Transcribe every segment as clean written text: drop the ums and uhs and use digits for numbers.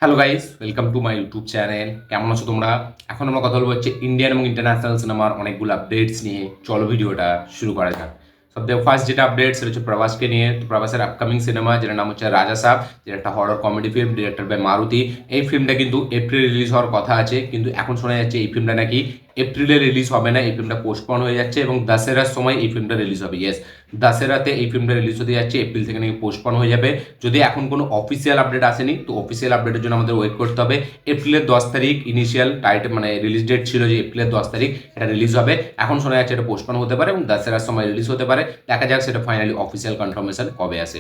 Hello guys, welcome to my YouTube channel. কেমন আছো তোমরা? এখন আমরা কথা বলবো ইন্ডিয়ান এবং ইন্টারন্যাশনাল সিনেমার অনেকগুলো আপডেটস নিয়ে। চলো ভিডিওটা শুরু করা যাক। সবথেকে ফার্স্ট যেটা আপডেট সেটা হচ্ছে প্রভাসকে নিয়ে। তো প্রভাসের আপকামিং সিনেমা যেটার নাম হচ্ছে রাজা সাব, যেটা একটা horror comedy film, director by Maruthi. এই ফিল্মটা কিন্তু এপ্রিল রিলিজ হওয়ার কথা আছে, কিন্তু এখন শোনা যাচ্ছে এই ফিল্মটা নাকি এপ্রিলে রিলিজ হবে না, এই ফিল্মটা পোস্টপন হয়ে যাচ্ছে এবং দাসেরার সময় এই ফিল্মটা রিলিজ হবে। ইয়েস, দাসেরাতে এই ফিল্মটা রিলিজ হতে যাচ্ছে, এপ্রিল থেকে নাকি পোস্টপন হয়ে যাবে। যদি এখন কোনো অফিসিয়াল আপডেট আসেনি, তো অফিসিয়াল আপডেটের জন্য আমাদের ওয়েট করতে হবে। এপ্রিলের 10 তারিখ ইনিশিয়াল টাইটেল মানে রিলিজ ডেট ছিল যে এপ্রিলের 10 তারিখ এটা রিলিজ হবে। এখন শোনা যাচ্ছে এটা পোস্টপন হতে পারে এবং দাসেরার সময় রিলিজ হতে পারে। দেখা যাক সেটা ফাইনালি অফিসিয়াল কনফার্মেশন কবে আসে।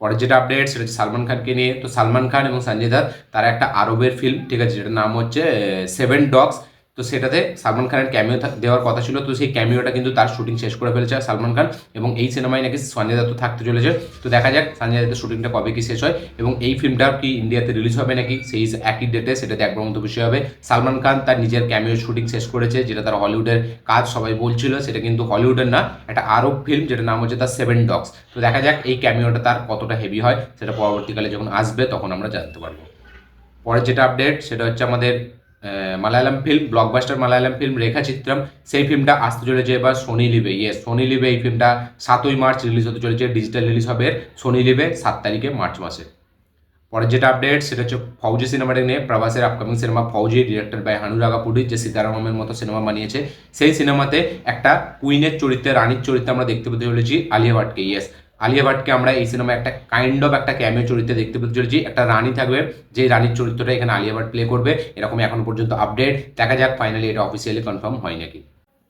পরের যেটা আপডেট সেটা হচ্ছে সালমান খানকে নিয়ে। তো সালমান খান এবং সঞ্জয় দত্ত তারা একটা আরবের ফিল্ম, ঠিক আছে, যেটার নাম হচ্ছে সেভেন ডগস। তো সেটাতে সালমান খানের ক্যামিও দেওয়ার কথা ছিল, তো সেই ক্যামিওটা কিন্তু তার শুটিং শেষ করে ফেলেছে সালমান খান, এবং এই সিনেমায় নাকি সঞ্জয় দত্ত থাকতে চলেছে। তো দেখা যাক সঞ্জয় দত্তের শুটিংটা কবে কি শেষ হয় এবং এই ফিল্মটা কি ইন্ডিয়াতে রিলিজ হবে নাকি সেই একই ডেটে, সেটাতে একবার মতো বিষয় হবে। সালমান খান তার নিজের ক্যামিও শুটিং শেষ করেছে, যেটা তার হলিউডের কাজ সবাই বলছিল, সেটা কিন্তু হলিউডের না, একটা আরব ফিল্ম যেটার নাম হচ্ছে তার সেভেন ডগস। তো দেখা যাক এই ক্যামিওটা তার কতটা হেভি হয়, সেটা পরবর্তীকালে যখন আসবে তখন আমরা জানতে পারবো। পরের যেটা আপডেট সেটা হচ্ছে আমাদের Malayalam film, blockbuster Malayalam film Rekhachithram, সেই ফিল্মটা আসতে চলেছে এবার সোনি লিভে। ইয়েস, সোনি লিভে এই ফিল্মটা 7ই মার্চ রিলিজ হতে চলেছে, ডিজিটাল রিলিজ হবে সোনি লিভে 7 তারিখে মার্চ মাসে। পরের যেটা আপডেট সেটা হচ্ছে ফৌজি সিনেমাটা নিয়ে। প্রভাসের upcoming cinema Fauji, director by হানুরাগাপুরি, যে সীতারামের মতো সিনেমা বানিয়েছে। সেই সিনেমাতে একটা কুইনের চরিত্রে, রানীর চরিত্রে আমরা দেখতে পেতে চলেছি আলিয়া ভাটকে। ইয়েস, আলিয়া ভাটকে আমরা এই সিনেমায় একটা কাইন্ড অফ একটা ক্যামিও চরিত্রে দেখতে পেতে চলেছি। একটা রানী থাকবে, যে রানীর চরিত্রটা এখানে আলিয়া ভাট প্লে করবে, এরকম এখনো পর্যন্ত আপডেট। দেখা যাক ফাইনালি এটা অফিসিয়ালি কনফার্ম হয় নাকি।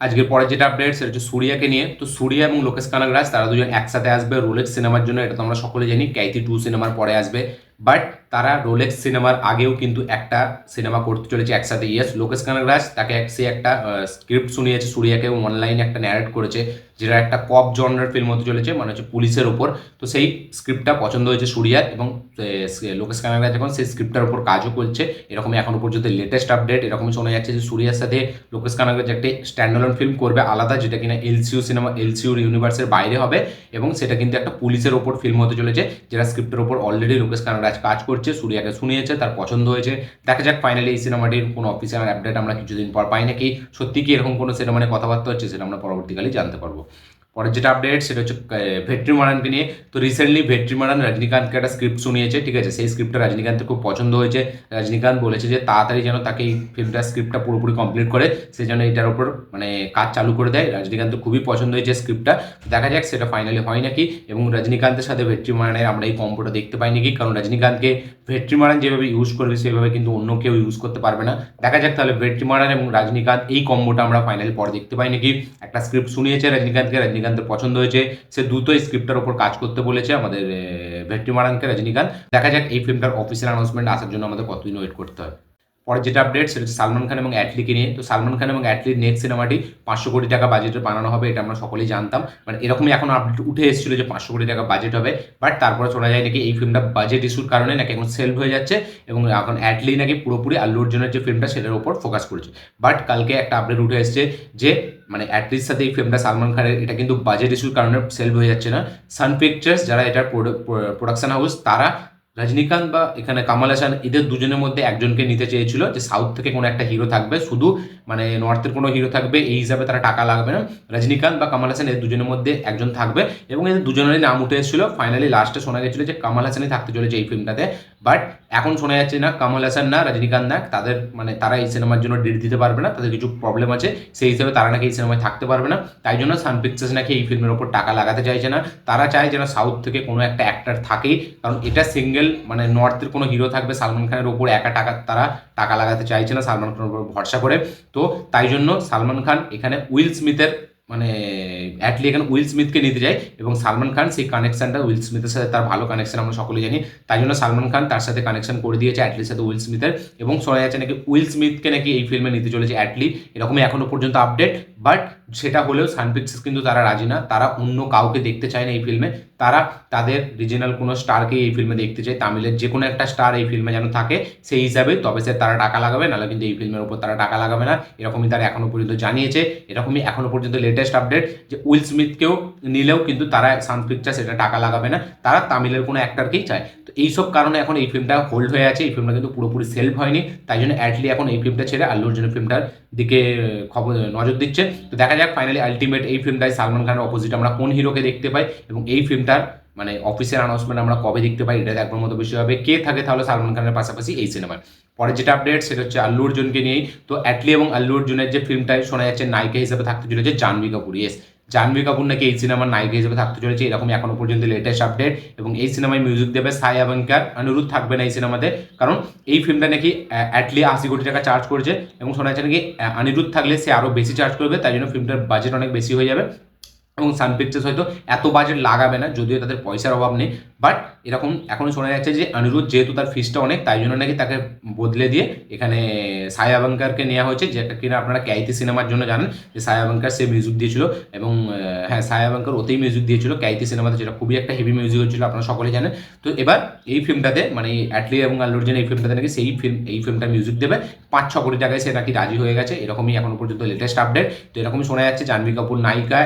আজকের পরের যেটা আপডেট সেটা হচ্ছে সূর্যাকে নিয়ে। তো সূর্যা এবং লোকেশ কানাগরাজ তারা দুজন একসাথে আসবে রোলেক্স সিনেমার জন্য, এটা তো আমরা সকলে জানি, ক্যাথি 2 সিনেমার পরে আসবে। বাট তারা রোলেক্স সিনেমার আগেও কিন্তু একটা সিনেমা করতে চলেছে একসাথে। ইয়েস, লোকেশ কানাগরাজ তাকে সে একটা স্ক্রিপ্ট শুনিয়েছে সূর্যাকে, অনলাইনে একটা ন্যারেট করেছে, যেটা একটা কপ জনরার ফিল্ম হতে চলেছে, মানে হচ্ছে পুলিশের ওপর। তো সেই স্ক্রিপ্টটা পছন্দ হয়েছে সূর্যার, এবং লোকেশ কানাগরাজ এখন সেই স্ক্রিপ্টটার উপর কাজও করছে। এরকমই এখনো পর্যন্ত লেটেস্ট আপডেট, এরকমই শোনা যাচ্ছে যে সূর্যার সাথে লোকেশ কানাগরাজ একটা স্ট্যান্ডঅ্যালোন ফিল্ম করবে আলাদা, যেটা কিনা এলসিইউ সিনেমা, এলসিইউর ইউনিভার্সের বাইরে হবে, এবং সেটা কিন্তু একটা পুলিশের ওপর ফিল্ম হতে চলেছে, যেটা স্ক্রিপ্টের ওপর অলরেডি লোকেশ কানাগরাজ কাজ করছে, সূর্যাকে শুনিয়েছে, তার পছন্দ হয়েছে। দেখা যাক ফাইনালি এই সিনেমাটির কোনো অফিসিয়াল আপডেট আমরা কিছুদিন পর পাই নাকি, সত্যি কি এরকম কোনো সিনেমা নিয়ে কথাবার্তা হচ্ছে, সেটা আমরা পরবর্তীকালে জানতে পারবো। পরের যেটা আপডেট সেটা হচ্ছে ভেট্রিমারানকে নিয়ে। তো রিসেন্টলি ভেট্রিমারান রজনীকান্তকে একটা স্ক্রিপ্ট শুনিয়েছে, ঠিক আছে, সেই স্ক্রিপ্টটা রজনীকান্তের খুব পছন্দ হয়েছে। রজনীকান্ত বলেছে যে তাড়াতাড়ি যেন তাকে এই ফিল্মটার স্ক্রিপ্টটা পুরোপুরি কমপ্লিট করে, সে যেন এটার উপর মানে কাজ চালু করে দেয়। রজনীকান্তের খুবই পছন্দ হয়েছে স্ক্রিপ্টটা। দেখা যাক সেটা ফাইনালি হয় নাকি, এবং রজনীকান্তের সাথে ভেট্রিমারানের আমরা এই কম্বোটা দেখতে পাই নাকি, কারণ রজনীকান্তকে ভেট্রিমারান যেভাবে ইউজ করবে সেভাবে কিন্তু অন্য কেউ ইউজ করতে পারবে না। দেখা যাক তাহলে ভেট্রিমারান এবং রজনীকান্ত এই কম্বোটা আমরা ফাইনালি পরে দেখতে পাই নাকি। একটা স্ক্রিপ্ট শুনিয়েছে রজনীকান্তকে, রজনীকান্তের পছন্দ হয়েছে, সে দ্রুতই স্ক্রিপ্টের ওপর কাজ করতে বলেছে আমাদের ভেট্রিমারানকে রজনীকান্ত। দেখা যাক এই ফিল্মটার অফিসিয়াল অ্যানাউন্সমেন্ট আসার জন্য আমাদের কতদিন ওয়েট করতে হয়। পরের যেটা আপডেট সেটা হচ্ছে সালমান খান এবং অ্যাটলিকে নিয়ে। তো সালমান খান এবং অ্যাটলির নেক্সট সিনেমাটি 500 কোটি টাকা বাজেটে বানানো হবে, এটা আমরা সকলেই জানতাম। মানে এরকমই এখন আপডেট উঠে এসেছিল যে 500 কোটি টাকা বাজেট হবে, বাট তারপরে শোনা যায় নাকি এই ফিল্মটা বাজেট ইস্যুর কারণে নাকি এখন সেলফ হয়ে যাচ্ছে, এবং এখন অ্যাটলি নাকি পুরোপুরি আল্লু অর্জুনের যে ফিল্মটা সেটার উপর ফোকাস করেছে। বাট কালকে একটা আপডেট উঠে এসেছে যে মানে অ্যাটলির সাথে এই ফিল্মটা সালমান খানের, এটা কিন্তু বাজেট ইস্যুর কারণে সেলফ হয়ে যাচ্ছে না। সান পিকচার্স যারা এটার প্রোডাকশন হাউস, তারা রজনীকান্ত বা এখানে কামাল হাসান এদের দুজনের মধ্যে একজনকে নিতে চেয়েছিল, যে সাউথ থেকে কোনো একটা হিরো থাকবে, শুধু মানে নর্থের কোনো হিরো থাকবে, এই হিসাবে তারা টাকা লাগবে না। রজনীকান্ত বা কামাল হাসান এর দুজনের মধ্যে একজন থাকবে, এবং এদের দুজনেরই নাম উঠে এসেছিল। ফাইনালি লাস্টে শোনা গেছিল যে কামাল হাসানই থাকতে চলেছে এই ফিল্মটাতে। বাট এখন শোনা যাচ্ছে না কামাল হাসান না রজনীকান্ত না, তাদের মানে তারা এই সিনেমার জন্য ডেট দিতে পারবে না, তাদের কিছু প্রবলেম আছে, সেই হিসেবে তারা নাকি এই সিনেমায় থাকতে পারবে না। তাই জন্য সান পিকচার্স নাকি এই ফিল্মের ওপর টাকা লাগাতে চাইছে না। তারা চায় যেন সাউথ থেকে কোনো একটা অ্যাক্টার থাকেই, কারণ এটা সিঙ্গেল মানে নর্থের কোনো হিরো থাকবে, সালমান খানের ওপর একা তারা টাকা লাগাতে চাইছে না সালমান খানের উপর ভরসা করে। তো তাই জন্য সালমান খান এখানে উইল স্মিথের মানে অ্যাটলি এখানে উইল স্মিথকে নিতে যায়, এবং সালমান খান সেই কানেকশনটা উইল স্মিথের সাথে তার ভালো কানেকশন আমরা সকলেই জানি, তাই জন্য সালমান খান তার সাথে কানেকশন করে দিয়েছে অ্যাটলির সাথে উইল স্মিথের, এবং শোনা যাচ্ছে নাকি উইল স্মিথকে নাকি এই ফিল্মে নিতে চলেছে অ্যাটলি, এরকমই এখনো পর্যন্ত আপডেট। বাট সেটা হলেও সান পিকচার্স কিন্তু তারা রাজি না, তারা অন্য কাউকে দেখতে চায় না এই ফিল্মে। তারা তাদের রিজিনাল কোনো স্টারকে এই ফিল্মে দেখতে চায়, তামিলের যে কোনো একটা স্টার এই ফিল্মে যেন থাকে সেই হিসাবে, তবে সে তারা টাকা লাগাবে, নাহলে কিন্তু এই ফিল্মের উপর তারা টাকা লাগাবে না, এরকমই তারা এখনো পর্যন্ত জানিয়েছে। এরকমই এখনো পর্যন্ত লেটেস্ট আপডেট যে উইল স্মিথকেও নিলেও কিন্তু তারা সান পিকচার্স এটা টাকা লাগাবে না, তারা তামিলের কোনো অ্যাক্টরকেই চায়। তো এইসব কারণে এখন এই ফিল্মটা হোল্ড হয়ে আছে, এই ফিল্মটা কিন্তু পুরোপুরি সেলফ হয়নি, তাই জন্য অ্যাটলি এখন এই ফিল্মটা ছেড়ে আল্লু অর্জুনের ফিল্মটার দিকে খবর নজর দিচ্ছে। তো দেখা যাক ফাইনালি আলটিমেট এই ফিল্মটায় সালমান খানের অপোজিট আমরা কোন হিরোকে দেখতে পাই, এবং এই ফিল্মটার মানে অফিসিয়াল অ্যানাউন্সমেন্ট আমরা কবে দেখতে পাই, এটা দেখবার মতো বিষয় হবে। কে থাকে তাহলে সালমান খানের পাশাপাশি এই সিনেমায়। পরে যেটা আপডেট সেটা হচ্ছে আল্লু অর্জুনকে নিয়েই। তো অ্যাটলি এবং আল্লু অর্জুনের যে ফিল্মটায় শোনা যাচ্ছে নায়িকা হিসেবে থাকতে চলেছে জাহ্নবী কাপুর। ইয়েস, জাহ্নবী কাপুর নাকি এই সিনেমার নায়িকা হিসেবে থাকতে চলেছে, এরকম এখনো পর্যন্ত লেটেস্ট আপডেট। এবং এই সিনেমায় মিউজিক দেবে সাই আবাঙ্কার, অনিরুদ্ধ থাকবে না এই সিনেমাতে, কারণ এই ফিল্মটা নাকি অ্যাটলি 80 কোটি টাকা চার্জ করছে, এবং শোনা যাচ্ছে নাকি অনিরুদ্ধ থাকলে সে আরও বেশি চার্জ করবে, তাই জন্য ফিল্মটার বাজেট অনেক বেশি হয়ে যাবে। এবং সান পিকচার্স হয়তো এত বাজেট লাগাবে না, যদিও তাদের পয়সার অভাব নেই, বাট এরকম এখন শোনা যাচ্ছে যে অনিরুদ্ধ যেহেতু তার ফিসটা অনেক, তাই জন্য নাকি তাকে বদলে দিয়ে এখানে সাই আবাঙ্কারকে নেওয়া হয়েছে, যেটা কিনা আপনারা ক্যাইতি সিনেমার জন্য জানেন যে সাই আবাঙ্কার সে মিউজিক দিয়েছিল, এবং হ্যাঁ সাই আবাঙ্কার ওতেই মিউজিক দিয়েছিল ক্যাইতি সিনেমাতে, যেটা খুবই একটা হেভি মিউজিক হচ্ছিল, আপনারা সকলেই জানেন। তো এবার এই ফিল্মটাতে মানে অ্যাটলি এবং আল্লু অর্জুন এই ফিল্মটাতে নাকি এই ফিল্মটা মিউজিক দেবে 5-6 কোটি টাকায়, সে নাকি রাজি হয়ে গেছে, এরকমই এখনো পর্যন্ত লেটেস্ট আপডেট। তো এরকমই শোনা যাচ্ছে জাহ্নবী কাপুর নায়িকা,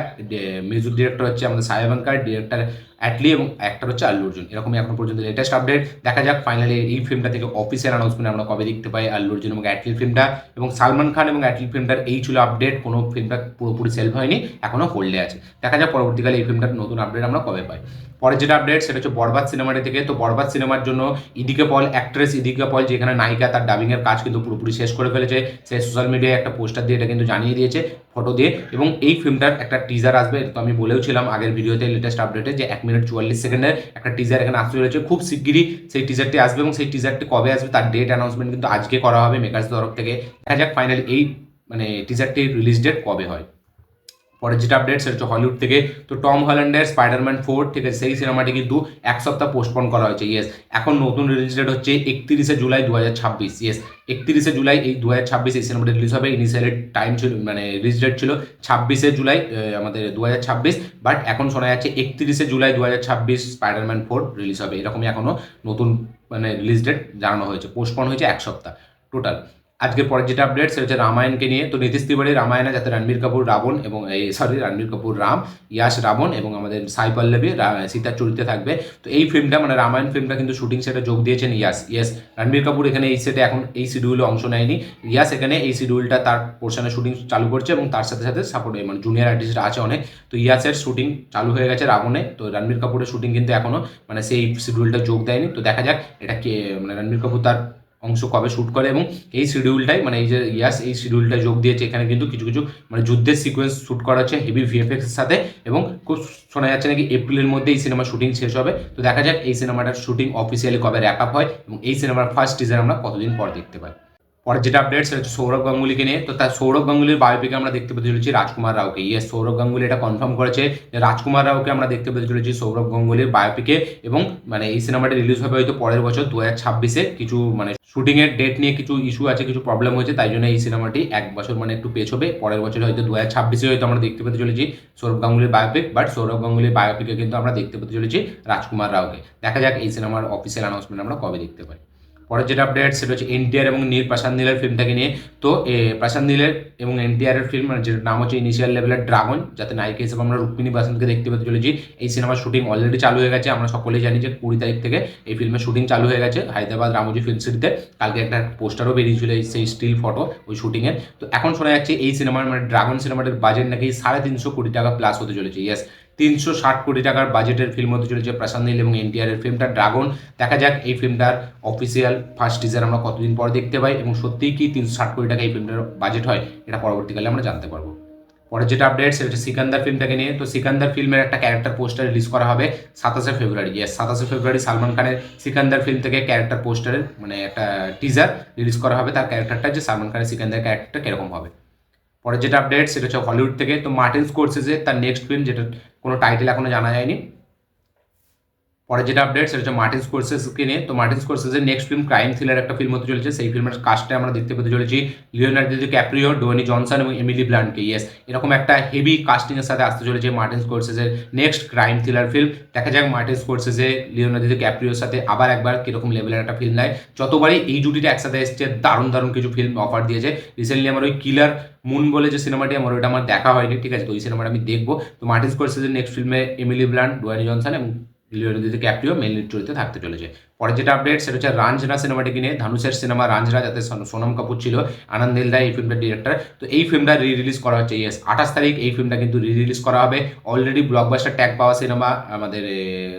মিউজিক ডিরেক্টর হচ্ছে আমাদের সাই আবাঙ্কার, ডিরেক্টর অ্যাটলি এবং অ্যাক্টর হচ্ছে আল্লু অর্জুন, এরকমই এখনো পর্যন্ত লেটেস্ট আপডেট। দেখা যাক ফাইনালি এই ফিল্মটা থেকে অফিসিয়াল অ্যানাউন্সমেন্ট আমরা কবে দেখতে পাই আল্লু অর্জুন এবং অ্যাটলির ফিল্মটা। এবং সালমান খান এবং অ্যাটলির ফিল্মটার এই ছিল আপডেট, কোনো ফিল্মটা পুরোপুরি সেলফ হয়নি, এখনো হোল্ডে আছে। দেখা যাক পরবর্তীকালে এই ফিল্মটার নতুন আপডেট আমরা কবে পাই। পরের যেটা আপডেট সেটা হচ্ছে বরবাদ সিনেমাটি থেকে। তো বরবাদ সিনেমার জন্য ইদিকা পল, অ্যাক্ট্রেস ইদিকা পল যেখানে নায়িকা, তার ডাবিংয়ের কাজ কিন্তু পুরোপুরি শেষ করে ফেলেছে, সে সোশ্যাল মিডিয়ায় একটা পোস্টার দিয়ে এটা কিন্তু জানিয়ে দিয়েছে ফটো দিয়ে। এবং এই ফিল্মটার একটা টিজার আসবে, তো আমি বলেও ছিলাম আগের ভিডিওতে লেটেস্ট আপডেটে যে 1 মিনিট 44 সেকেন্ডের একটা টিজার এখানে আসতে চলেছে, খুব শিগগিরই সেই টিজারটি আসবে, এবং সেই টিজারটি কবে আসবে তার ডেট অ্যানাউন্সমেন্ট কিন্তু আজকে করা হবে মেকার্স তরফ থেকে। দেখা যাক ফাইনালি এই মানে টিজারটির রিলিজ ডেট কবে হয়। পরের যেটা আপডেট সেটা হচ্ছে হলিউড থেকে। তো টম হল্যান্ডের স্পাইডারম্যান 4, ঠিক আছে, সেই সিনেমাটি কিন্তু 1 সপ্তাহ পোস্টপন করা হয়েছে। ইয়েস, এখন নতুন রিলিজ ডেট হচ্ছে 31শে জুলাই 2026। ইয়েস, 31শে জুলাই এই 2026 এই সিনেমাটি রিলিজ হবে। ইনিশিয়ালি টাইম ছিল মানে রিলিজ ডেট ছিল 26শে জুলাই আমাদের 2026, বাট এখন শোনা যাচ্ছে 31শে জুলাই 2026 স্পাইডারম্যান 4 রিলিজ হবে, এরকমই এখনও নতুন মানে রিলিজ ডেট জানানো হয়েছে, পোস্টপন হয়েছে 1 সপ্তাহ টোটাল। আজকের পরের যেটা আপডেট সেটা হচ্ছে রামায়ণকে নিয়ে। তো নীতিশ তিওয়ারি রামায়ণে যাতে রণবীর কাপুর রাবণ এবং রণবীর কাপুর রাম, ইয়াশ রাবণ এবং আমাদের সাই পল্লবী সীতার চরিত্রে থাকবে। তো এই ফিল্মটা মানে রামায়ণ ফিল্মটা কিন্তু শুটিং সেটে যোগ দিয়েছেন ইয়াস। ইয়েস, রণবীর কাপুর এখানে এই সেটে এখন এই শিডিউলে অংশ নেয়নি, ইয়াস এখানে এই শিডিউলটা তার পোর্শনে শুটিং চালু করছে, এবং তার সাথে সাথে সাপোর্ট মানে জুনিয়র আর্টিস্ট আছে অনেক। তো ইয়াসের শুটিং চালু হয়ে গেছে রাবণে, তো রণবীর কাপুরের শুটিং কিন্তু এখনও মানে সেই শিডিউলটা যোগ দেয়নি। তো দেখা যাক এটা কে মানে রণবীর কাপুর তার অংশ কবে শ্যুট করে, এবং এই শিডিউলটাই মানে এই যে ইয়াস এই শিডিউলটা যোগ দিয়েছে, এখানে কিন্তু কিছু কিছু মানে যুদ্ধের সিকোয়েন্স শ্যুট করা হচ্ছে হেভি ভিএফএক্স এর সাথে, এবং খুব শোনা যাচ্ছে নাকি এপ্রিলের মধ্যে এই সিনেমার শুটিং শেষ হবে। তো দেখা যাক এই সিনেমাটার শুটিং অফিসিয়ালি কবে র্যাপ আপ হয়, এবং এই সিনেমার ফার্স্ট টিজার আমরা কতদিন পর দেখতে পাই। পরের যেটা আপডেট সেটা হচ্ছে সৌরভ গাঙ্গুলিকে নিয়ে। তো তার সৌরভ গাঙ্গুলির বায়োপিকে আমরা দেখতে পেতে চলেছি রাজকুমার রাওকে। ইয়েস, সৌরভ গাঙ্গুলি এটা কনফার্ম করেছে যে রাজকুমার রাওকে আমরা দেখতে পেতে চলেছি সৌরভ গাঙ্গুলির বায়োপিকে, এবং মানে এই সিনেমাটি রিলিজ হবে হয়তো পরের বছর 2026-এ। কিছু মানে শুটিংয়ের ডেট নিয়ে কিছু ইস্যু আছে, কিছু প্রবলেম হয়েছে, তাই জন্য এই সিনেমাটি 1 বছর মানে একটু পেছ হবে, পরের বছর হয়তো 2026-এ হয়তো আমরা দেখতে পেতে চলেছি সৌরভ গাঙ্গুলির বায়োপিক, বাট সৌরভ গাঙ্গুলির বায়োপিকে কিন্তু আমরা দেখতে পেতে চলেছি রাজকুমার রাওকে। দেখা যাক এই সিনেমার অফিসিয়াল অ্যানাউন্সমেন্ট আমরা কবে দেখতে পাই। পরের যেটা আপডেট সেটা হচ্ছে এনটিআর এবং প্রশান্ত নীলের ফিল্মটাকে নিয়ে। তো প্রশান্ত নীলের এবং এনটিআরের ফিল্ম যেটার নাম হচ্ছে ইনিশিয়াল লেভেলের ড্রাগন, যাতে নায়িকা হিসেবে আমরা রুক্মিণী বাসন্তকে দেখতে পেতে চলেছি। এই সিনেমার শুটিং অলরেডি চালু হয়ে গেছে, আমরা সকলেই জানি যে 20 তারিখ থেকে এই ফিল্মের শুটিং চালু হয়ে গেছে হায়দ্রাবাদ রামোজি ফিল্ম সিটিতে। কালকে একটা পোস্টারও বেরিয়েছিল সেই স্টিল ফটো ওই শুটিংয়ের। তো এখন শোনা যাচ্ছে এই সিনেমার মানে ড্রাগন সিনেমাটার বাজেট নাকি 350 কোটি টাকা প্লাস হতে চলেছে। ইয়েস, 360 কোটি টাকার বাজেটের ফিল্ম হতে চলেছে প্রশান্ত নীল এবং এনটিআরের ফিল্মটা ড্রাগন। দেখা যাক এই ফিল্মটার অফিসিয়াল ফার্স্ট টিজার আমরা কতদিন পর দেখতে পাই, এবং সত্যিই কি 360 কোটি টাকা এই ফিল্মটার বাজেট হয়, এটা পরবর্তীকালে আমরা জানতে পারবো। পরের যেটা আপডেট সেটা হচ্ছে সিকান্দার ফিল্মটাকে নিয়ে। তো সিকান্দার ফিল্মের একটা ক্যারেক্টার পোস্টার রিলিজ করা হবে 27শে ফেব্রুয়ারি। ইয়েস, 27শে ফেব্রুয়ারি সালমান খানের সিকান্দার ফিল্ম থেকে ক্যারেক্টার পোস্টারের মানে একটা টিজার রিলিজ করা হবে, তার ক্যারেক্টারটা যে সালমান খানের সিকান্দার ক্যারেক্টারটা কিরকম হবে। পরের যেটা আপডেট সেটা হচ্ছে হলিউড থেকে। তো মার্টিন স্কোরসেজে তার নেক্সট ফিল্ম, যেটা কোনো টাইটেল এখনো জানা যায়নি, পরে যেটা আপডেট সেটা হচ্ছে মার্টিন স্কোরসেজকে নিয়ে। তো মার্টিন স্কোরসেজের নেক্সট ফিল্ম ক্রাইম থ্রিলার একটা ফিল্ম হতে চলেছে। সেই ফিল্মের কাস্টে আমরা দেখতে পেতে চলেছি লিওনার্দো ক্যাপ্রিও, ডোয়েনি জনসন এবং এমিলি ব্লান্টকে। ইয়েস, এরকম একটা হেভি কাস্টিংয়ের সাথে আসতে চলেছে মার্টিন স্কোরসেজের নেক্সট ক্রাইম থ্রিলার ফিল্ম। দেখা যাক মার্টিন স্কোরসেজে লিওনার্দো ক্যাপ্রিওর সাথে আবার একবার কিরকম লেভেলের একটা ফিল্ম দেয়। যতবারই এই জুটিটা একসাথে এসছে দারুণ দারুণ কিছু ফিল্ম অফার দিয়েছে। রিসেন্টলি আমার ওই কিলার মুন বলে যে সিনেমাটি ওটা আমার দেখা হয়নি, ঠিক আছে, তো ওই সিনেমাটা আমি দেখবো। তো মার্টিন স্কোরসেজের নেক্সট ফিল্মে এমিলি ব্লান্ট, ডোয়েনি জনসন এবং লিওনার্দো ক্যাপ্রিও মেইন লিড চরিত্রে থাকতে চলেছে। পরে যেটা আপডেট সেটা হচ্ছে রাঞ্জনা সিনেমাটিকে নিয়ে। ধানুষের সিনেমা রাঞ্জনা, যাতে সোনম কাপুর ছিল, আনন্দ দেলদা এই ফিল্মটার ডিরেক্টর। তো এই ফিল্মটা রিলিজ করা হচ্ছে। ইয়েস, 28 তারিখ এই ফিল্মটা কিন্তু রিলিজ করা হবে। অলরেডি ব্লকবাস্টার ট্যাগ পাওয়া সিনেমা আমাদের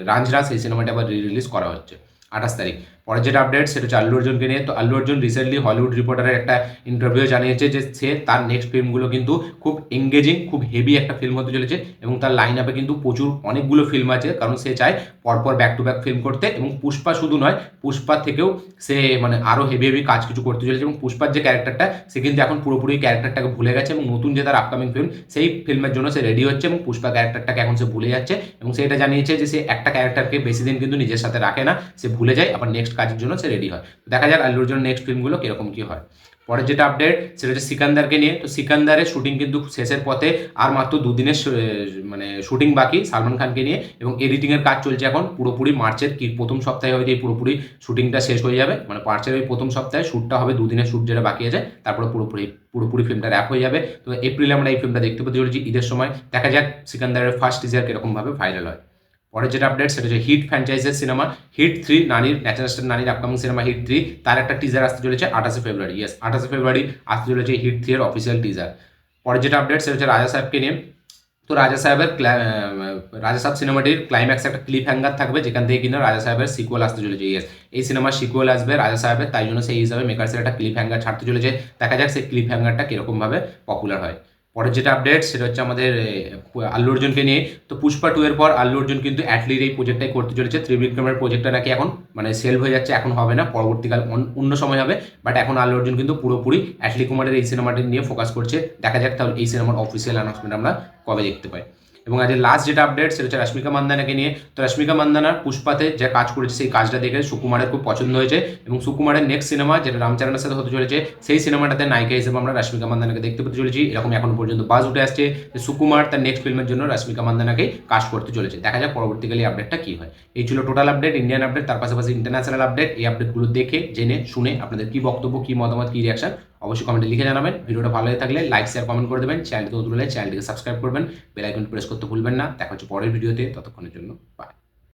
রাঞ্জনা, সেই সিনেমাটা আবার রিলিজ করা হচ্ছে 28 তারিখ। পরে যেটা আপডেট সেটা হচ্ছে আল্লু অর্জুনকে নিয়ে। তো আল্লু অর্জুন রিসেন্টলি হলিউড রিপোর্টারের একটা ইন্টারভিউ জানিয়েছে যে সে তার নেক্সট ফিল্মগুলো কিন্তু খুব এঙ্গেজিং, খুব হেভি একটা ফিল্ম হতে চলেছে এবং তার লাইন আপে কিন্তু প্রচুর অনেকগুলো ফিল্ম আছে, কারণ সে চায় পরপর ব্যাক টু ব্যাক ফিল্ম করতে। এবং পুষ্পা শুধু নয়, পুষ্পা থেকেও সে মানে আরও হেভি হেভি কাজ কিছু করতে চলেছে। এবং পুষ্পার যে ক্যারেক্টারটা, সে কিন্তু এখন পুরোপুরি ক্যারেক্টারটাকে ভুলে গেছে এবং নতুন যে তার আপকামিং ফিল্ম সেই ফিল্মের জন্য সে রেডি হচ্ছে এবং পুষ্পা ক্যারেক্টারটাকে এখন সে ভুলে যাচ্ছে। এবং সে এটা জানিয়েছে যে সে একটা ক্যারেক্টারকে বেশি দিন কিন্তু নিজের সাথে রাখে না, সে ভুলে যায়, আবার নেক্সট কাজের জন্য সে রেডি হয়। দেখা যাক আল্লু অর্জুনের নেক্সট ফিল্মগুলো কিরকম কি হয়। পরের যেটা আপডেট সেটা হচ্ছে সিকান্দারকে নিয়ে। তো সিকান্দারের শুটিং কিন্তু শেষের পথে, আর মাত্র দুদিনের মানে শুটিং বাকি সালমান খানকে নিয়ে, এবং এডিটিংয়ের কাজ চলছে এখন পুরোপুরি। মার্চের প্রথম সপ্তাহে হয়তো এই পুরোপুরি শুটিংটা শেষ হয়ে যাবে, মানে মার্চের ওই প্রথম সপ্তাহে শ্যুটটা হবে, দুদিনের শ্যুট যেটা বাকি আছে, তারপরে পুরোপুরি ফিল্মটা র্যাপ হয়ে যাবে। তো এপ্রিলে আমরা এই ফিল্মটা দেখতে পেতে চলেছি ঈদের সময়। দেখা যাক সিকান্দারের ফার্স্ট টিজার কিরকমভাবে ভাইরাল হয়। পরের যেটা আপডেট সেটা হচ্ছে হিট ফ্র্যাঞ্চাইজের সিনেমা হিট 3, নানির ন্যাচারাল স্টার নানির আপকামিং সিনেমা হিট 3, তার একটা টিজার আসতে চলেছে 28 ফেব্রুয়ারি। ইয়েস, 28 ফেব্রুয়ারি আসতে চলেছে হিট 3 এর অফিসিয়াল টিজার। পরের যেটা আপডেট সেটা হচ্ছে রাজা সাহেবকে নিয়ে। তো রাজা সাহেব সিনেমাটির ক্লাইম্যাক্স একটা ক্লিপ হ্যাঙ্গার থাকবে, যেখান থেকে কিন্তু রাজা সাহেবের সিকুয়েল আসতে চলেছে। ইয়েস, এই সিনেমার সিকুয়েল আসবে রাজা সাহেবের, তাই জন্য সেই হিসাবে মেকার্সের একটা ক্লিপ হ্যাঙ্গার ছাড়তে চলেছে। দেখা যাক সেই ক্লিপ হ্যাঙ্গারটা কিরকমভাবে পপুলার হয়। পরের যেটা আপডেট সেটা হচ্ছে আমাদের আল্লু অর্জুনকে নিয়ে। তো পুষ্পা 2 এর পর আল্লু অর্জুন কিন্তু অ্যাটলির এই প্রজেক্টটাই করতে চলেছে। ত্রিবিক্রমের প্রজেক্টটা নাকি এখন মানে সেল হয়ে যাচ্ছে, এখন হবে না, পরবর্তীকাল অন্য সময় হবে। বাট এখন আল্লু অর্জুন কিন্তু পুরোপুরি অ্যাটলি কুমারের এই সিনেমাটি নিয়ে ফোকাস করছে। দেখা যাক তাহলে এই সিনেমার অফিসিয়াল অ্যানাউন্সমেন্ট আমরা কবে দেখতে পাই। এবং আজ লাস্ট যেটা আপডেট সেটা হচ্ছে রশ্মিকা মান্দানাকে নিয়ে। তো রশ্মিকা মান্দানা পুষ্পাতে যে কাজ করেছে সেই কাজটা দেখে সুকুমারের খুব পছন্দ হয়েছে, এবং সুকুমারের নেক্সট সিনেমা যেটা রামচরণের সাথে হতে চলেছে, সেই সিনেমাটাতে নায়িকা হিসেবে আমরা রশ্মিকা মান্দানাকে দেখতে পেতে চলেছি। এরকম এখন পর্যন্ত বাজ উঠে আসছে যে সুকুমার তার নেক্সট ফিল্মের জন্য রশ্মিকা মান্দানাকে কাজ করতে চলেছে। দেখা যাক পরবর্তীকালে আপডেটটা কি হয়। এই ছিল টোটাল আপডেট, ইন্ডিয়ান আপডেট, তার পাশাপাশি ইন্টারন্যাশনাল আপডেট। এই আপডেটগুলো দেখে জেনে শুনে আপনাদের কি বক্তব্য, কি মতামত, কি রিয়াকশন অবশ্যই কমেন্টে লিখে জানাবেন। ভিডিওটা ভালো লাগে থাকলে লাইক শেয়ার কমেন্ট করে দেবেন। চ্যানেলটিকে নতুন হলে চ্যানেলটিকে সাবস্ক্রাইব করবেন, বেল আইকন প্রেস করতে ভুলবেন না। দেখা হচ্ছে পরের ভিডিওতে, ততক্ষণের জন্য বাই।